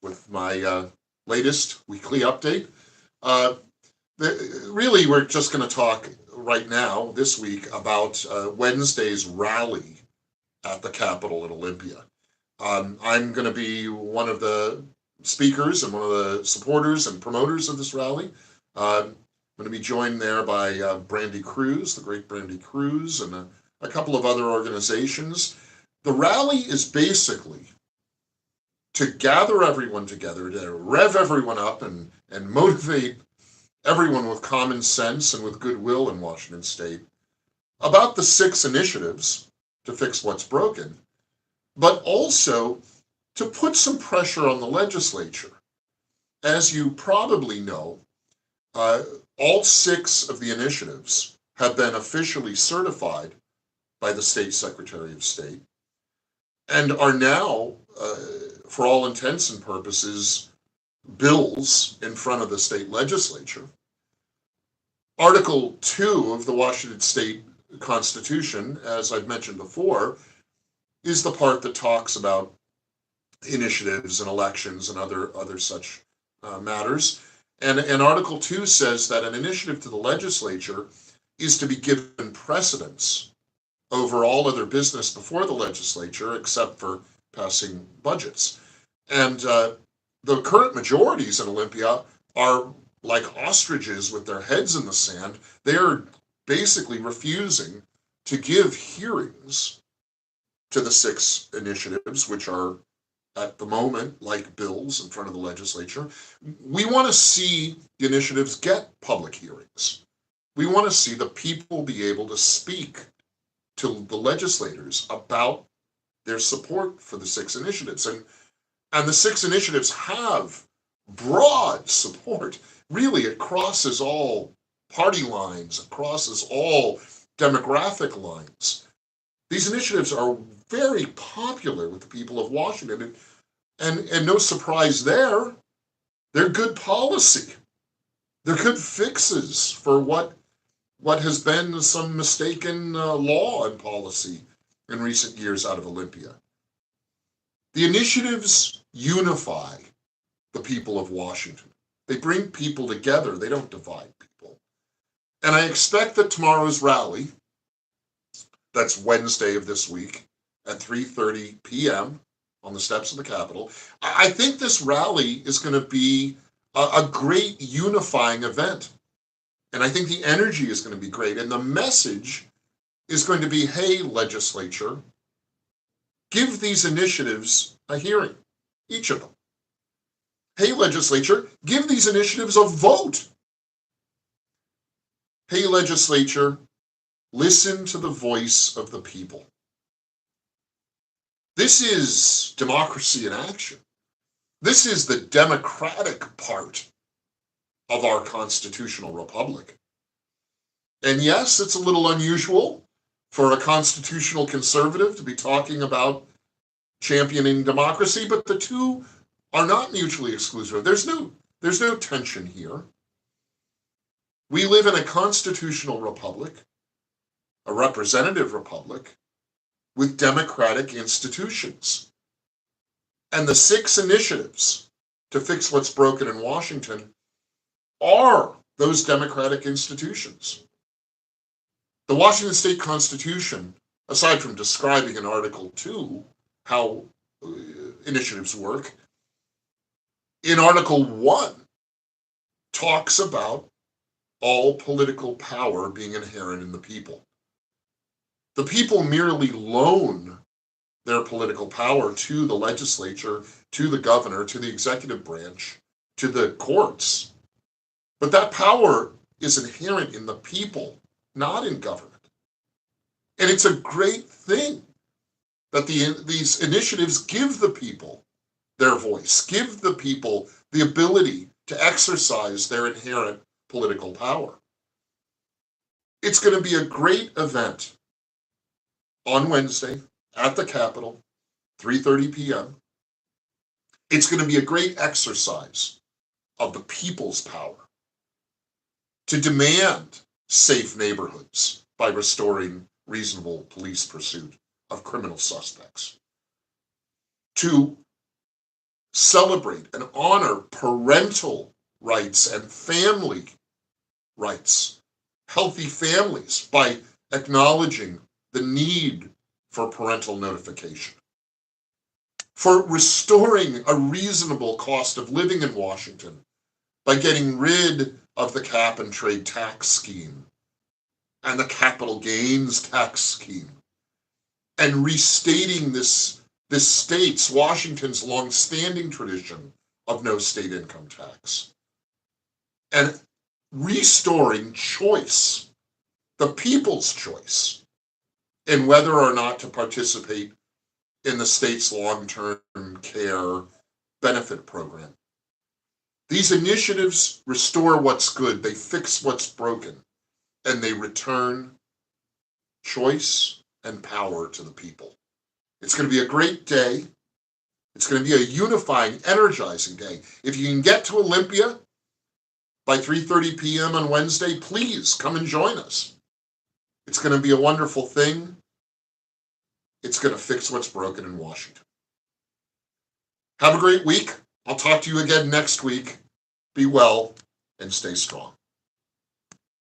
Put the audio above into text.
with my latest weekly update. Uh, Really, we're just going to talk right now, this week, about Wednesday's rally at the Capitol in Olympia. I'm going to be one of the speakers and one of the supporters and promoters of this rally. I'm going to be joined there by Brandy Cruz, the great Brandy Cruz, and a couple of other organizations. The rally is basically to gather everyone together, to rev everyone up and motivate everyone with common sense and with goodwill in Washington State about the 6 initiatives to fix what's broken, but also to put some pressure on the legislature. As you probably know, all 6 of the initiatives have been officially certified by the State Secretary of State and are now, for all intents and purposes, bills in front of the state legislature. Article 2 of the Washington State Constitution, as I've mentioned before, is the part that talks about initiatives and elections and other such matters. And Article 2 says that an initiative to the legislature is to be given precedence over all other business before the legislature, except for passing budgets. And the current majorities in Olympia are like ostriches with their heads in the sand. They are basically refusing to give hearings to the 6 initiatives, which are at the moment like bills in front of the legislature. We want to see the initiatives get public hearings. We want to see the people be able to speak to the legislators about their support for the 6 initiatives. And the 6 initiatives have broad support. Really, it crosses all party lines, it crosses all demographic lines. These initiatives are very popular with the people of Washington, and no surprise there, they're good policy. They're good fixes for what has been some mistaken law and policy in recent years out of Olympia. The initiatives unify the people of Washington. They bring people together. They don't divide people. And I expect that tomorrow's rally, that's Wednesday of this week, at 3:30 p.m. on the steps of the Capitol, I think this rally is going to be a great unifying event. And I think the energy is going to be great. And the message is going to be, hey, legislature, give these initiatives a hearing, each of them. Hey, legislature, give these initiatives a vote. Hey, legislature, listen to the voice of the people. This is democracy in action. This is the democratic part of our constitutional republic. And yes, it's a little unusual for a constitutional conservative to be talking about championing democracy, but the two are not mutually exclusive. There's no tension here. We live in a constitutional republic, a representative republic, with democratic institutions. And the 6 initiatives to fix what's broken in Washington are those democratic institutions. The Washington State Constitution, aside from describing in Article 2 how initiatives work, in Article 1 talks about all political power being inherent in the people. The people merely loan their political power to the legislature, to the governor, to the executive branch, to the courts. But that power is inherent in the people, not in government. And it's a great thing that these initiatives give the people their voice, give the people the ability to exercise their inherent political power. It's going to be a great event on Wednesday at the Capitol, 3:30 p.m. It's going to be a great exercise of the people's power to demand safe neighborhoods by restoring reasonable police pursuit of criminal suspects, to celebrate and honor parental rights and family rights, healthy families, by acknowledging the need for parental notification, for restoring a reasonable cost of living in Washington by getting rid of the cap and trade tax scheme and the capital gains tax scheme, and restating this state's, Washington's, longstanding tradition of no state income tax, and restoring choice, the people's choice, in whether or not to participate in the state's long-term care benefit program. These initiatives restore what's good, they fix what's broken, and they return choice and power to the people. It's going to be a great day. It's going to be a unifying, energizing day. If you can get to Olympia by 3:30 p.m. on Wednesday, please come and join us. It's going to be a wonderful thing. It's going to fix what's broken in Washington. Have a great week. I'll talk to you again next week. Be well and stay strong.